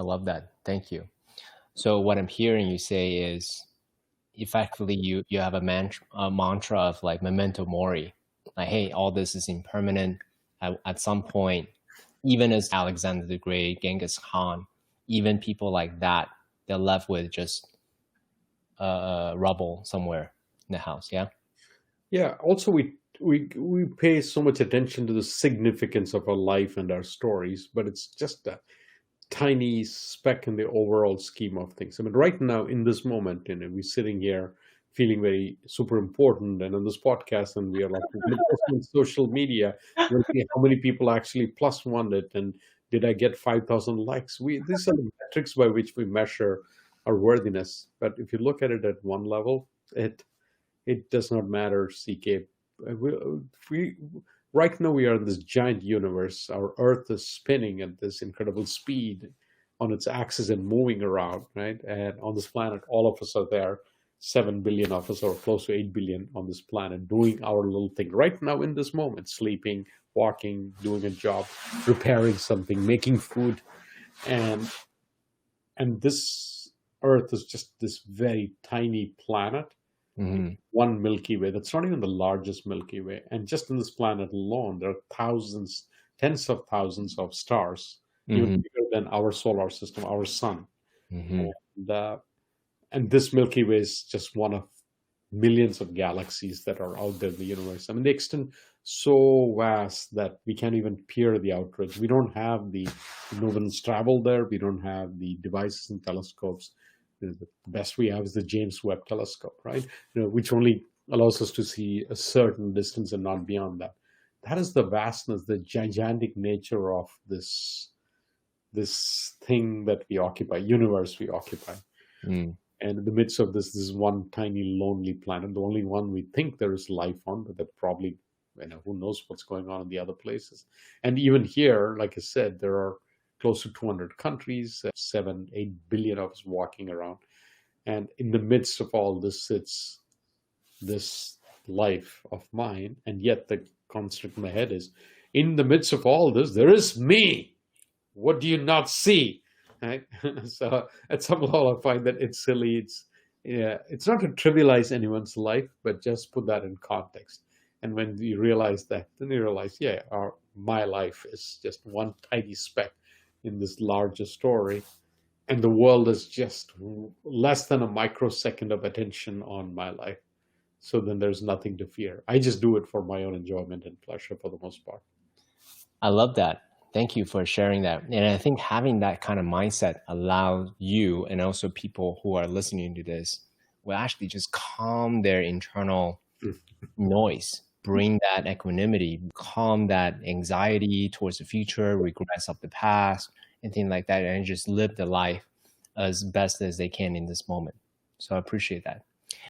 I love that. Thank you. So what I'm hearing you say is effectively you have a mantra of like memento mori, like, hey, all this is impermanent. At some point, even as Alexander the Great, Genghis Khan, even people like that, they're left with just rubble somewhere in the house. Yeah. Yeah. Also, we pay so much attention to the significance of our life and our stories, but it's just a tiny speck in the overall scheme of things. I mean, right now in this moment, we're sitting here feeling very super important, and on this podcast, and we are like, we're going to post on social media. We'll see how many people actually plus one it, and did I get 5,000 likes? These are the metrics by which we measure our worthiness. But if you look at it at one level, it does not matter, CK. We right now we are in this giant universe. Our Earth is spinning at this incredible speed on its axis and moving around, right? And on this planet, all of us are there. 7 billion of us, or close to 8 billion, on this planet, doing our little thing right now in this moment, sleeping, walking, doing a job, repairing something, making food, and this Earth is just this very tiny planet, Mm-hmm. one Milky Way. That's not even the largest Milky Way. And just in this planet alone, there are thousands, tens of thousands of stars, even Mm-hmm. bigger than our solar system, our sun. Mm-hmm. And, uh, and this Milky Way is just one of millions of galaxies that are out there in the universe. I mean, they extend so vast that we can't even peer the outrage. We don't have no one's traveled there. We don't have the devices and telescopes. The best we have is the James Webb telescope, right? Which only allows us to see a certain distance and not beyond that. That is the vastness, the gigantic nature of this thing that we occupy, universe we occupy. Mm. And in the midst of this one tiny lonely planet, the only one we think there is life on, but that probably, who knows what's going on in the other places. And even here, like I said, there are close to 200 countries, 7, 8 billion of us walking around. And in the midst of all this sits this life of mine. And yet the construct in my head is, in the midst of all this, there is me. What do you not see? Right? So at some level, I find that it's silly. It's not to trivialize anyone's life, but just put that in context. And when you realize that, then you realize, yeah, my life is just one tiny speck in this larger story, and the world is just less than a microsecond of attention on my life. So then there's nothing to fear. I just do it for my own enjoyment and pleasure for the most part. I love that. Thank you for sharing that. And I think having that kind of mindset allows you and also people who are listening to this will actually just calm their internal noise, bring that equanimity, calm that anxiety towards the future, regrets of the past, and things like that, and just live the life as best as they can in this moment. So I appreciate that.